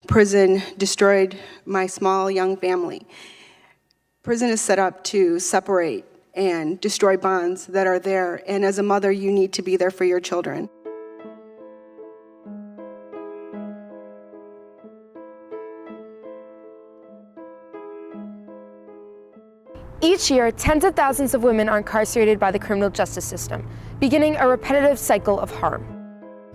Prison destroyed my small young family. Prison is set up to separate and destroy bonds that are there, and as a mother, you need to be there for your children. Each year, tens of thousands of women are incarcerated by the criminal justice system, beginning a repetitive cycle of harm.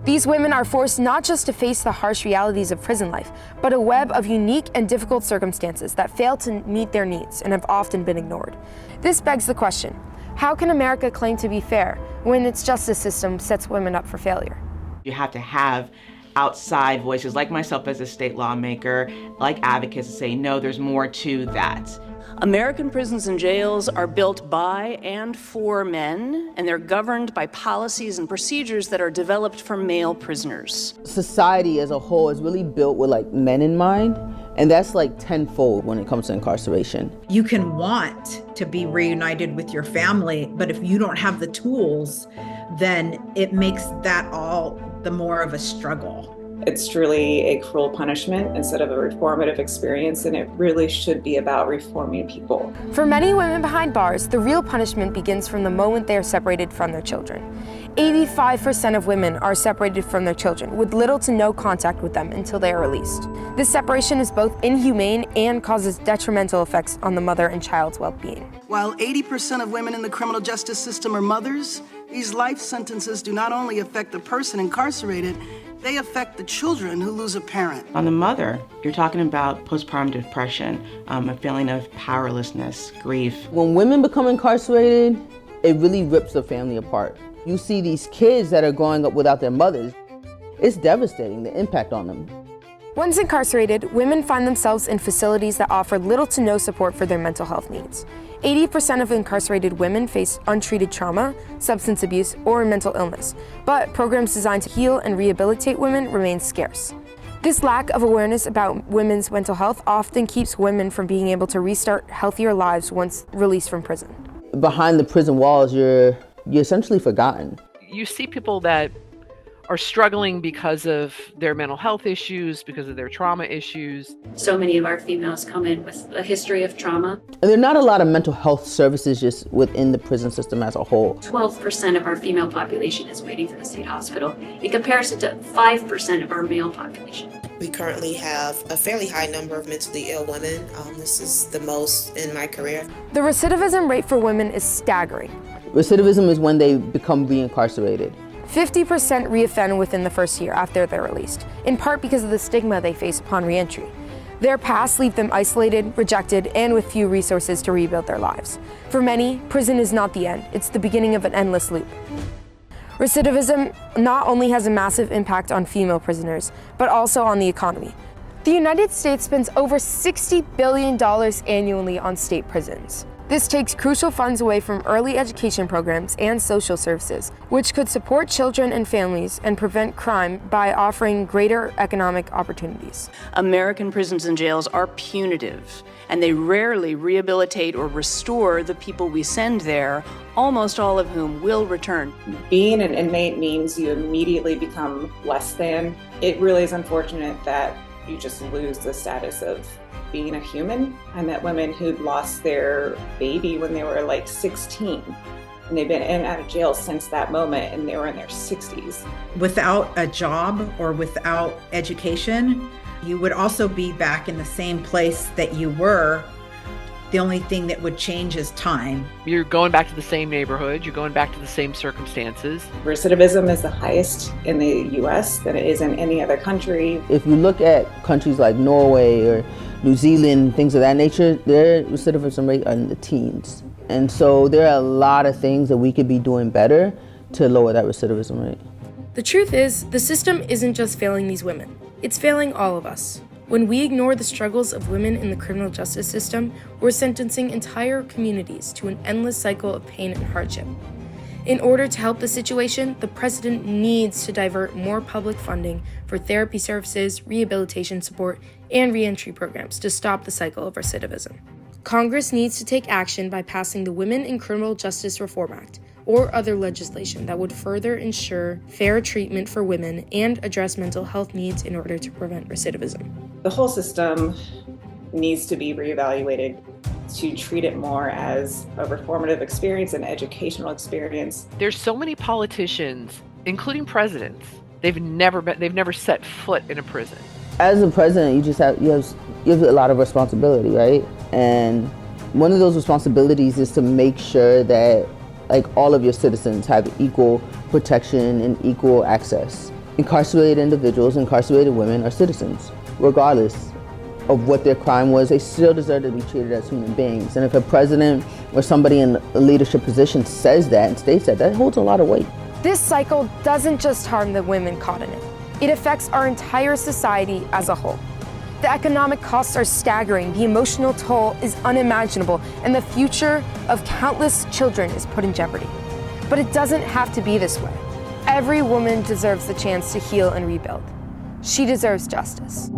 These women are forced not just to face the harsh realities of prison life, but a web of unique and difficult circumstances that fail to meet their needs and have often been ignored. This begs the question, how can America claim to be fair when its justice system sets women up for failure? You have to have outside voices like myself as a state lawmaker, like advocates to say, no, there's more to that. American prisons and jails are built by and for men, and they're governed by policies and procedures that are developed for male prisoners. Society as a whole is really built with men in mind, and that's tenfold when it comes to incarceration. You can want to be reunited with your family, but if you don't have the tools, then it makes that all the more of a struggle. It's truly a cruel punishment instead of a reformative experience, and it really should be about reforming people. For many women behind bars, the real punishment begins from the moment they are separated from their children. 85% of women are separated from their children, with little to no contact with them until they are released. This separation is both inhumane and causes detrimental effects on the mother and child's well-being. While 80% of women in the criminal justice system are mothers, these life sentences do not only affect the person incarcerated, they affect the children who lose a parent. On the mother, you're talking about postpartum depression, a feeling of powerlessness, grief. When women become incarcerated, it really rips the family apart. You see these kids that are growing up without their mothers. It's devastating, the impact on them. Once incarcerated, women find themselves in facilities that offer little to no support for their mental health needs. 80% of incarcerated women face untreated trauma, substance abuse, or mental illness, but programs designed to heal and rehabilitate women remain scarce. This lack of awareness about women's mental health often keeps women from being able to restart healthier lives once released from prison. Behind the prison walls, you're essentially forgotten. You see people that are struggling because of their mental health issues, because of their trauma issues. So many of our females come in with a history of trauma. And there are not a lot of mental health services just within the prison system as a whole. 12% of our female population is waiting for the state hospital, in comparison to 5% of our male population. We currently have a fairly high number of mentally ill women. This is the most in my career. The recidivism rate for women is staggering. Recidivism is when they become reincarcerated. 50% reoffend within the first year after they're released, in part because of the stigma they face upon reentry. Their past leave them isolated, rejected, and with few resources to rebuild their lives. For many, prison is not the end, it's the beginning of an endless loop. Recidivism not only has a massive impact on female prisoners, but also on the economy. The United States spends over $60 billion annually on state prisons. This takes crucial funds away from early education programs and social services, which could support children and families and prevent crime by offering greater economic opportunities. American prisons and jails are punitive, and they rarely rehabilitate or restore the people we send there, almost all of whom will return. Being an inmate means you immediately become less than. It really is unfortunate that you just lose the status of being a human. I met women who'd lost their baby when they were 16, and they've been in and out of jail since that moment, and they were in their 60s. Without a job or without education, you would also be back in the same place that you were. The only thing that would change is time. You're going back to the same neighborhood, you're going back to the same circumstances. Recidivism is the highest in the US than it is in any other country. If you look at countries like Norway or New Zealand, things of that nature, their recidivism rate are in the teens. And so there are a lot of things that we could be doing better to lower that recidivism rate. The truth is, the system isn't just failing these women, it's failing all of us. When we ignore the struggles of women in the criminal justice system, we're sentencing entire communities to an endless cycle of pain and hardship. In order to help the situation, the president needs to divert more public funding for therapy services, rehabilitation support, and reentry programs to stop the cycle of recidivism. Congress needs to take action by passing the Women in Criminal Justice Reform Act, or other legislation that would further ensure fair treatment for women and address mental health needs in order to prevent recidivism. The whole system needs to be reevaluated to treat it more as a reformative experience, an educational experience. There's so many politicians, including presidents, they've never set foot in a prison. As a president, you have a lot of responsibility, right? And one of those responsibilities is to make sure that all of your citizens have equal protection and equal access. Incarcerated individuals, incarcerated women are citizens, regardless of what their crime was. They still deserve to be treated as human beings. And if a president or somebody in a leadership position says that and states that holds a lot of weight. This cycle doesn't just harm the women caught in it. It affects our entire society as a whole. The economic costs are staggering, the emotional toll is unimaginable, and the future of countless children is put in jeopardy. But it doesn't have to be this way. Every woman deserves the chance to heal and rebuild. She deserves justice.